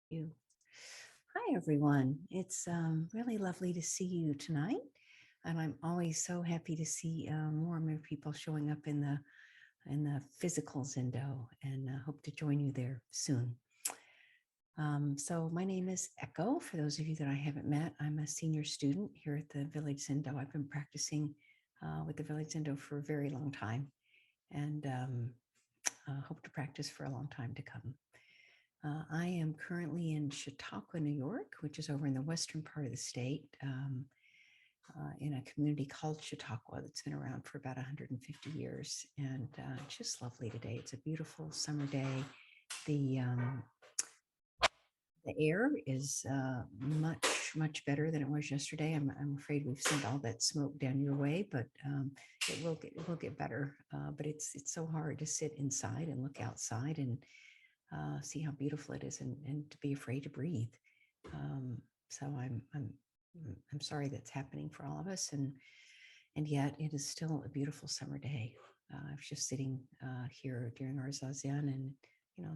You. Hi, everyone. It's really lovely to see you tonight, and I'm always so happy to see more and more people showing up in the physical Zendo, and hope to join you there soon. So my name is Echo. For those of you that I haven't met, I'm a senior student here at the Village Zendo. I've been practicing with the Village Zendo for a very long time, and hope to practice for a long time to come. I am currently in Chautauqua, New York, which is over in the western part of the state, in a community called Chautauqua that's been around for about 150 years. And just lovely today. It's a beautiful summer day. The um, the air is much better than it was yesterday. I'm afraid we've sent all that smoke down your way, but it will get better. But it's so hard to sit inside and look outside and see how beautiful it is, and to be afraid to breathe. So I'm sorry that's happening for all of us, and yet it is still a beautiful summer day. I was just sitting here during our zazen, and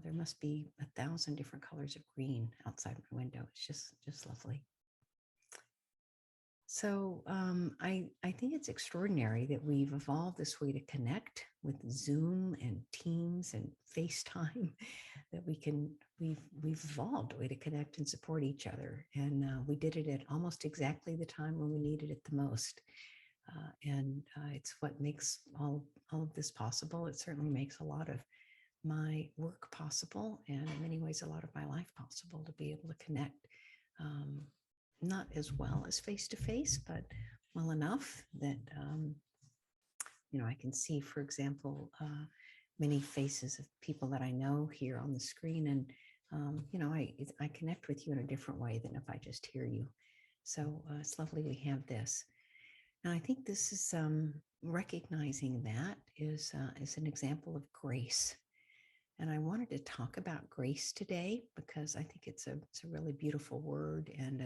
there must be 1,000 different colors of green outside my window. It's just lovely. So I think it's extraordinary that we've evolved this way to connect with Zoom and Teams and FaceTime. That we've evolved a way to connect and support each other, and we did it at almost exactly the time when we needed it the most. And it's what makes all of this possible. It certainly makes a lot of my work possible, and in many ways, a lot of my life possible, to be able to connect. Um, Not as well as face to face, but well enough that I can see, for example, many faces of people that I know here on the screen, and I connect with you in a different way than if I just hear you. So it's lovely we have this, and I think this is recognizing that is an example of grace. And I wanted to talk about grace today because I think it's a really beautiful word, and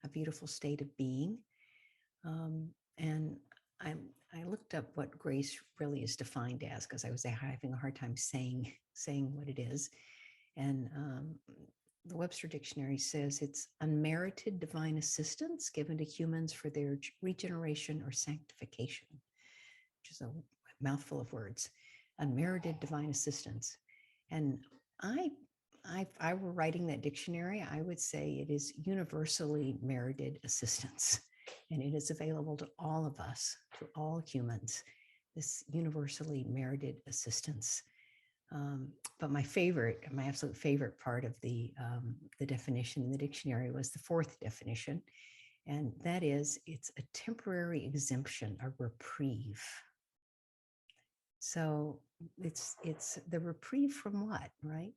a beautiful state of being. And I looked up what grace really is defined as, because I was having a hard time saying what it is. And the Webster Dictionary says it's unmerited divine assistance given to humans for their regeneration or sanctification, which is a mouthful of words. Unmerited divine assistance. And I, if I were writing that dictionary, I would say it is universally merited assistance, and it is available to all of us, to all humans. This universally merited assistance. But my absolute favorite part of the definition in the dictionary was the fourth definition, and that is it's a temporary exemption, a reprieve. So it's the reprieve from what, right?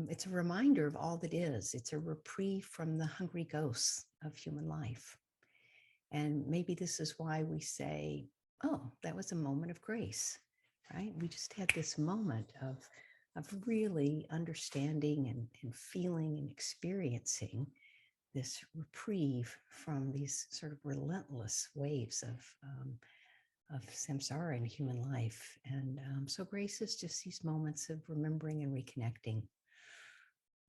It's a reminder of all that is. It's a reprieve from the hungry ghosts of human life. And maybe this is why we say, "Oh, that was a moment of grace," right? We just had this moment of really understanding and feeling and experiencing this reprieve from these sort of relentless waves of samsara in human life. And so grace is just these moments of remembering and reconnecting.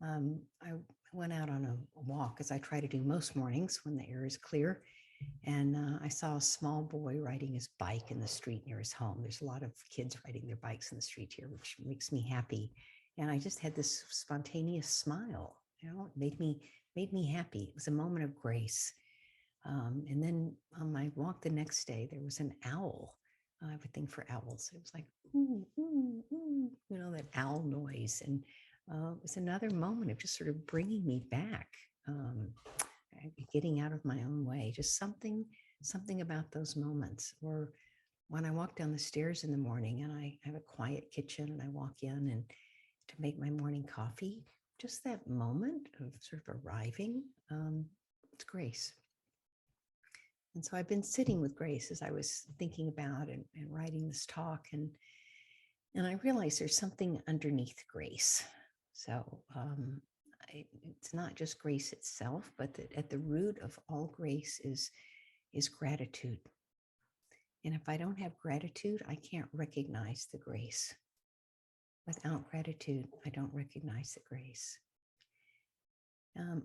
I went out on a walk, as I try to do most mornings when the air is clear, and I saw a small boy riding his bike in the street near his home. There's a lot of kids riding their bikes in the street here, which makes me happy. And I just had this spontaneous smile. It made me happy. It was a moment of grace. And then on my walk the next day, there was an owl. I have a thing for owls. It was like, ooh, ooh, ooh, that owl noise. And it was another moment of just sort of bringing me back, getting out of my own way. Just something about those moments. Or when I walk down the stairs in the morning and I have a quiet kitchen and I walk in and to make my morning coffee, just that moment of sort of arriving, it's grace. And so I've been sitting with grace as I was thinking about and writing this talk, and I realized there's something underneath grace. So it's not just grace itself, but that at the root of all grace is gratitude. And if I don't have gratitude, I can't recognize the grace. Without gratitude, I don't recognize the grace.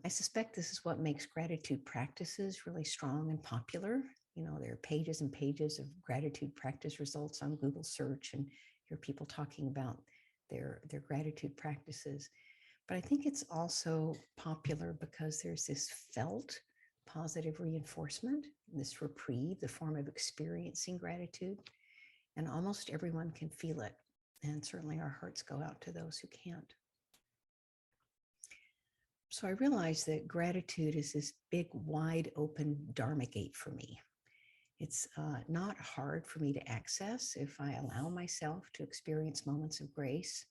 I suspect this is what makes gratitude practices really strong and popular. There are pages and pages of gratitude practice results on Google search, and hear people talking about their gratitude practices. But I think it's also popular because there's this felt positive reinforcement, this reprieve, the form of experiencing gratitude, and almost everyone can feel it. And certainly our hearts go out to those who can't. So I realized that gratitude is this big, wide open Dharma gate for me. It's not hard for me to access if I allow myself to experience moments of grace,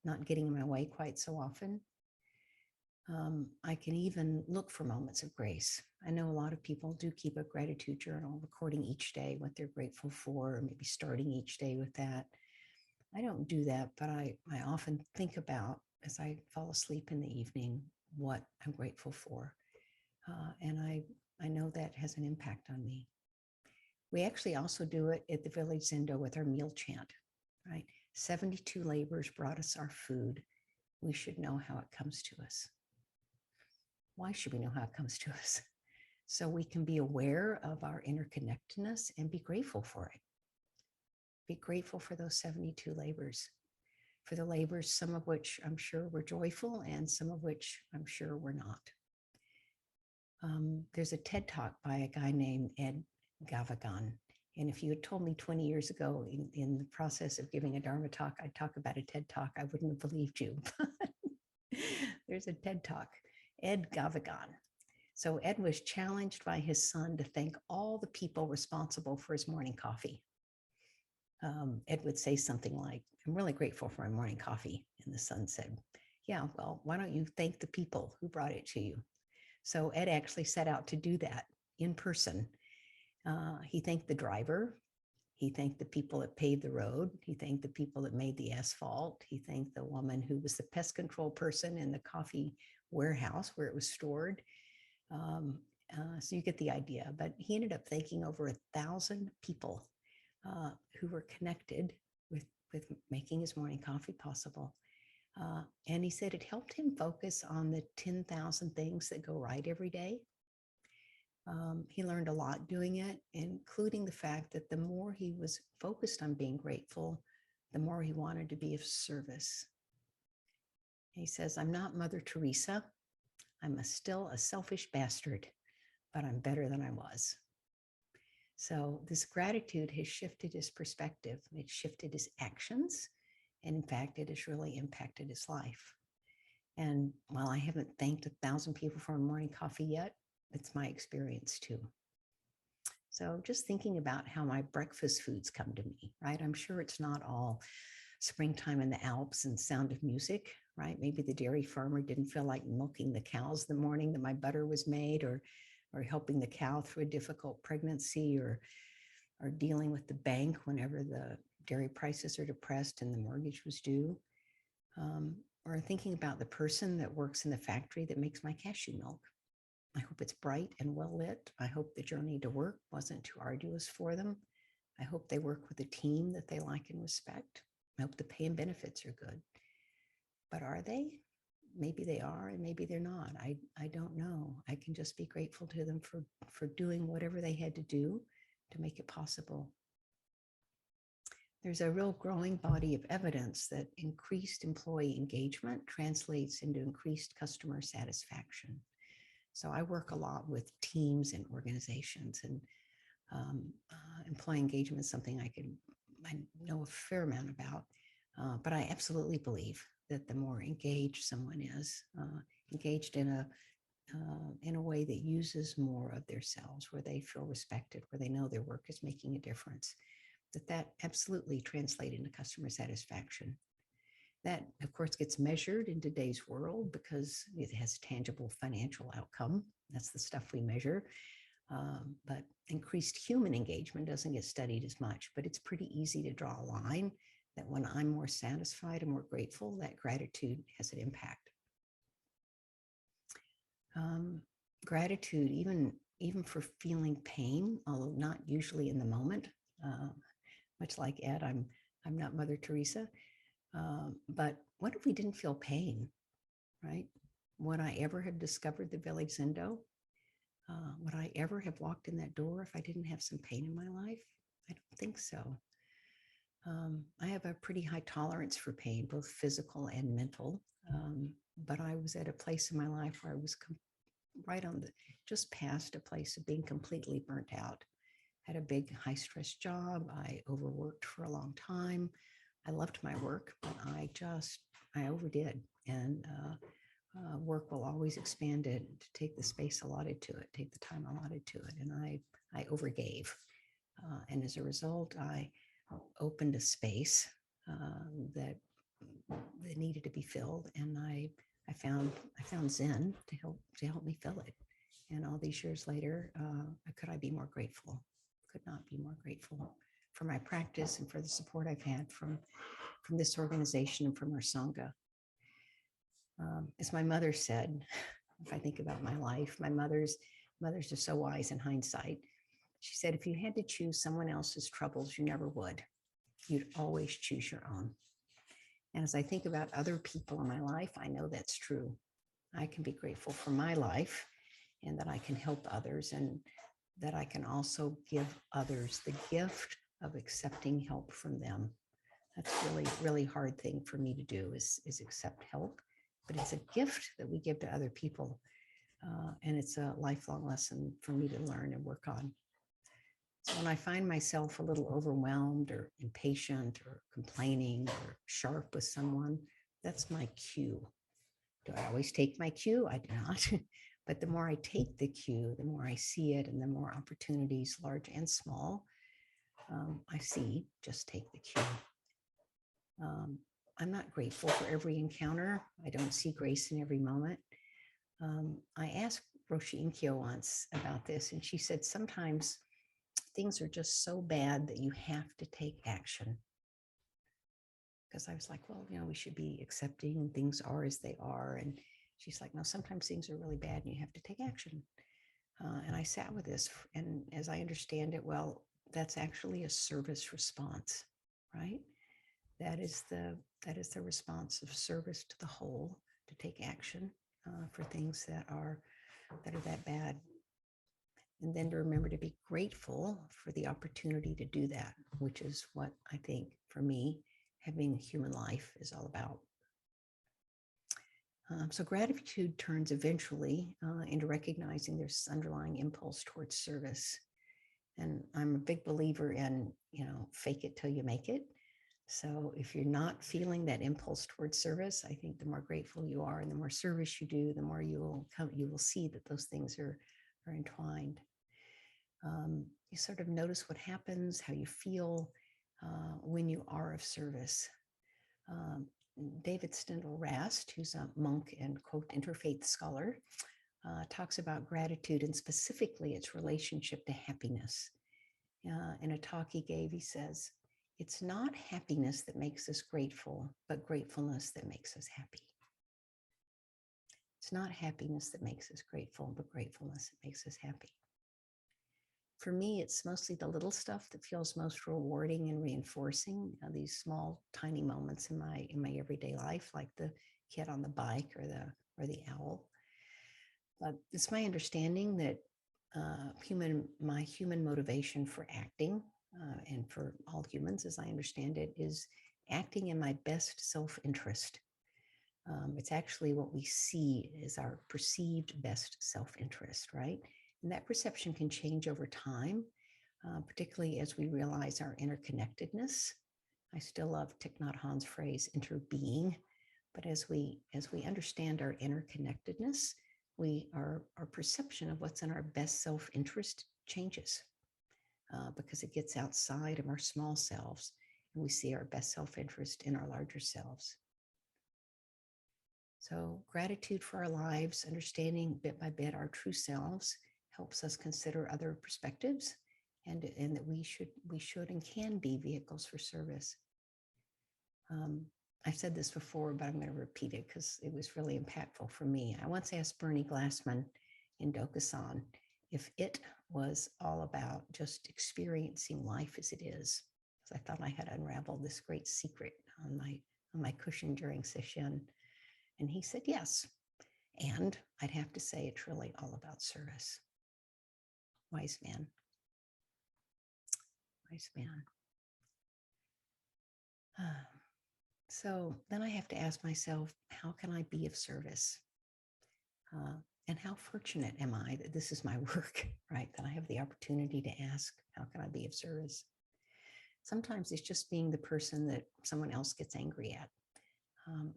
not getting in my way quite so often. I can even look for moments of grace. I know a lot of people do keep a gratitude journal, recording each day what they're grateful for, or maybe starting each day with that. I don't do that, but I often think about, as I fall asleep in the evening, what I'm grateful for. And I know that has an impact on me. We actually also do it at the Village Zendo with our meal chant, right? 72 labors brought us our food. We should know how it comes to us. Why should we know how it comes to us? So we can be aware of our interconnectedness and be grateful for it. Be grateful for those 72 labors, for the labors, some of which I'm sure were joyful and some of which I'm sure were not. There's a TED Talk by a guy named Ed Gavagan. And if you had told me 20 years ago in the process of giving a Dharma talk, I'd talk about a TED Talk, I wouldn't have believed you. There's a TED Talk, Ed Gavagan. So Ed was challenged by his son to thank all the people responsible for his morning coffee. Ed would say something like, I'm really grateful for my morning coffee. And the son said, yeah, well, why don't you thank the people who brought it to you? So Ed actually set out to do that in person. He thanked the driver. He thanked the people that paved the road. He thanked the people that made the asphalt. He thanked the woman who was the pest control person in the coffee warehouse where it was stored. So you get the idea. But he ended up thanking over 1,000 people who were connected with making his morning coffee possible. And he said it helped him focus on the 10,000 things that go right every day. He learned a lot doing it, including the fact that the more he was focused on being grateful, the more he wanted to be of service. He says, I'm not Mother Teresa. I'm still a selfish bastard, but I'm better than I was. So this gratitude has shifted his perspective. It shifted his actions. And in fact, it has really impacted his life. And while I haven't thanked 1,000 people for a morning coffee yet, it's my experience too. So just thinking about how my breakfast foods come to me, right? I'm sure it's not all springtime in the Alps and Sound of Music, right? Maybe the dairy farmer didn't feel like milking the cows the morning that my butter was made, or helping the cow through a difficult pregnancy, or dealing with the bank whenever the dairy prices are depressed and the mortgage was due, or thinking about the person that works in the factory that makes my cashew milk. I hope it's bright and well lit. I hope the journey to work wasn't too arduous for them. I hope they work with a team that they like and respect. I hope the pay and benefits are good. But are they? Maybe they are, and maybe they're not. I don't know. I can just be grateful to them for doing whatever they had to do to make it possible. There's a real growing body of evidence that increased employee engagement translates into increased customer satisfaction. So I work a lot with teams and organizations, and employee engagement is something I know a fair amount about, but I absolutely believe that the more engaged someone is, engaged in a way that uses more of themselves, where they feel respected, where they know their work is making a difference, that absolutely translates into customer satisfaction. That, of course, gets measured in today's world because it has tangible financial outcome. That's the stuff we measure. But increased human engagement doesn't get studied as much, but it's pretty easy to draw a line that when I'm more satisfied and more grateful, that gratitude has an impact. Gratitude, even for feeling pain, although not usually in the moment, much like Ed, I'm not Mother Teresa. But what if we didn't feel pain, right? would I ever have discovered the Village Zendo? Would I ever have walked in that door if I didn't have some pain in my life? I don't think so. I have a pretty high tolerance for pain, both physical and mental. But I was at a place in my life where I was right on the just past a place of being completely burnt out. Had a big high stress job. I overworked for a long time. I loved my work, but I overdid. And work will always expand it to take the space allotted to it, take the time allotted to it. And I overgave. And as a result, I opened a space that needed to be filled. And I found Zen to help me fill it. And all these years later, could I be more grateful? Could not be more grateful for my practice and for the support I've had from this organization and from our Sangha. As my mother said, if I think about my life, mothers are so wise in hindsight. She said, if you had to choose someone else's troubles, you never would. You'd always choose your own. And as I think about other people in my life, I know that's true. I can be grateful for my life and that I can help others and that I can also give others the gift of accepting help from them. That's really, really hard thing for me to do is accept help, but it's a gift that we give to other people. And it's a lifelong lesson for me to learn and work on. So when I find myself a little overwhelmed or impatient or complaining or sharp with someone, that's my cue. Do I always take my cue? I do not. But the more I take the cue, the more I see it, and the more opportunities, large and small, I see. Just take the cue. I'm not grateful for every encounter. I don't see grace in every moment. I asked Roshi Inkyo once about this, and she said sometimes things are just so bad that you have to take action. Because I was like, well, we should be accepting things are as they are. And she's like, no, sometimes things are really bad and you have to take action. And I sat with this, and as I understand it, well, that's actually a service response, right? That is the response of service to the whole, to take action for things that are that bad. And then to remember to be grateful for the opportunity to do that, which is what I think for me, having a human life is all about. So gratitude turns eventually into recognizing there's underlying impulse towards service. And I'm a big believer in, fake it till you make it. So if you're not feeling that impulse towards service, I think the more grateful you are and the more service you do, the more you will see that those things are entwined. You sort of notice what happens, how you feel when you are of service. David Stendhal Rast, who's a monk and, quote, interfaith scholar, talks about gratitude and specifically its relationship to happiness. In a talk he gave, he says, it's not happiness that makes us grateful, but gratefulness that makes us happy. It's not happiness that makes us grateful, but gratefulness that makes us happy. For me, it's mostly the little stuff that feels most rewarding and reinforcing. These small, tiny moments in my everyday life, like the kid on the bike or the owl. But it's my understanding that my human motivation for acting, and for all humans, as I understand it, is acting in my best self-interest. It's actually what we see as our perceived best self-interest, right? And that perception can change over time, particularly as we realize our interconnectedness. I still love Thich Nhat Hanh's phrase, interbeing. But as we understand our interconnectedness, our perception of what's in our best self-interest changes because it gets outside of our small selves, and we see our best self-interest in our larger selves. So gratitude for our lives, understanding bit by bit our true selves, helps us consider other perspectives, and that we should and can be vehicles for service. I've said this before, but I'm going to repeat it because it was really impactful for me. I once asked Bernie Glassman in Dokusan if it was all about just experiencing life as it is. Because I thought I had unraveled this great secret on my cushion during session. And he said, yes. And I'd have to say it's really all about service. Wise man, wise man. So then I have to ask myself, how can I be of service? Uh, and how fortunate am I that this is my work, right? That I have the opportunity to ask, how can I be of service? Sometimes it's just being the person that someone else gets angry at.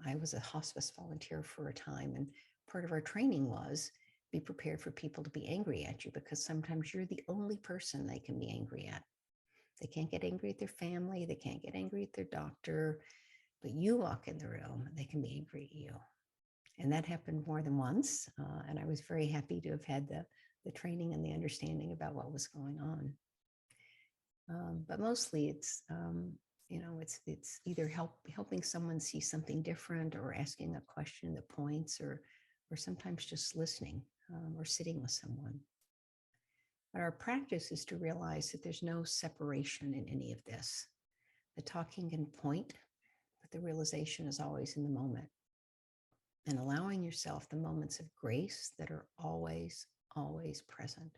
I was a hospice volunteer for a time, and part of our training was be prepared for people to be angry at you, because sometimes you're the only person they can be angry at. They can't get angry at their family, they can't get angry at their doctor, but you walk in the room, they can be angry at you. And that happened more than once. And I was very happy to have had the training and the understanding about what was going on. But mostly it's either helping someone see something different, or asking a question that points, or sometimes just listening, or sitting with someone. But our practice is to realize that there's no separation in any of this. The talking can point, but the realization is always in the moment. And allowing yourself the moments of grace that are always, always present.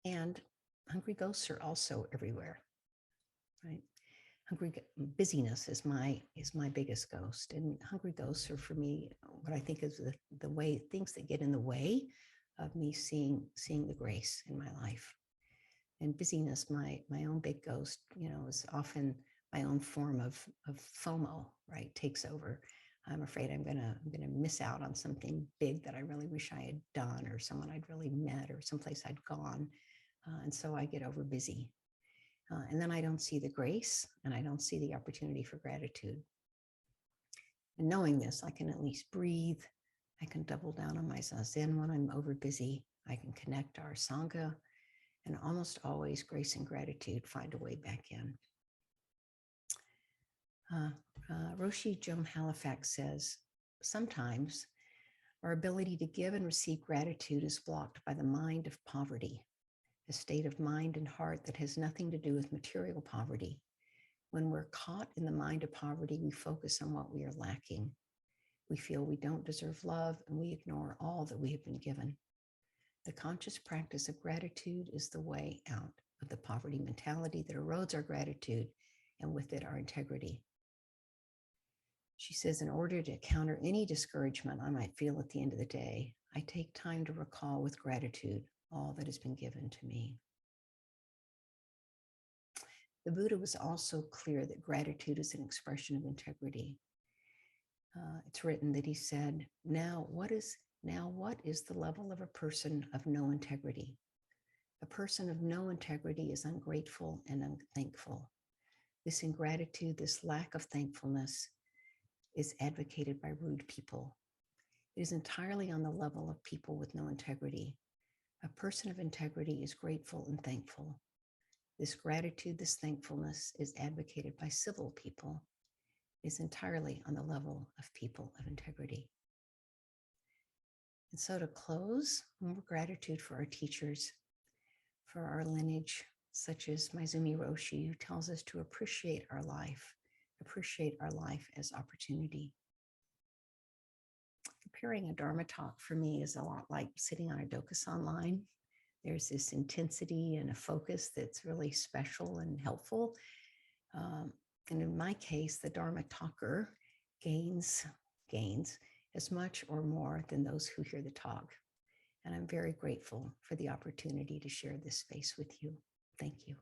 And hungry ghosts are also everywhere, right? Hungry busyness is my biggest ghost, and hungry ghosts are, for me, what I think is the way, things that get in the way of me seeing the grace in my life. And busyness, my own big ghost, is often my own form of FOMO, right? Takes over. I'm afraid I'm gonna miss out on something big that I really wish I had done, or someone I'd really met, or someplace I'd gone, and so I get over busy. And then I don't see the grace, and I don't see the opportunity for gratitude. And knowing this, I can at least breathe. I can double down on my zazen when I'm over busy. I can connect to our sangha, and almost always grace and gratitude find a way back in. Roshi Joan Halifax says, sometimes our ability to give and receive gratitude is blocked by the mind of poverty, a state of mind and heart that has nothing to do with material poverty. When we're caught in the mind of poverty, we focus on what we are lacking. We feel we don't deserve love, and we ignore all that we have been given. The conscious practice of gratitude is the way out of the poverty mentality that erodes our gratitude, and with it, our integrity. She says, in order to counter any discouragement I might feel at the end of the day, I take time to recall with gratitude all that has been given to me. The Buddha was also clear that gratitude is an expression of integrity. It's written that he said, now what is the level of a person of no integrity? A person of no integrity is ungrateful and unthankful. This ingratitude, this lack of thankfulness, is advocated by rude people. It is entirely on the level of people with no integrity. A person of integrity is grateful and thankful. This gratitude, this thankfulness, is advocated by civil people. It is entirely on the level of people of integrity. And so to close, more gratitude for our teachers, for our lineage, such as Maizumi Roshi, who tells us to appreciate our life as opportunity. Preparing a Dharma talk for me is a lot like sitting on a Dokusan line. There's this intensity and a focus that's really special and helpful. And in my case, the Dharma talker gains as much or more than those who hear the talk. And I'm very grateful for the opportunity to share this space with you. Thank you.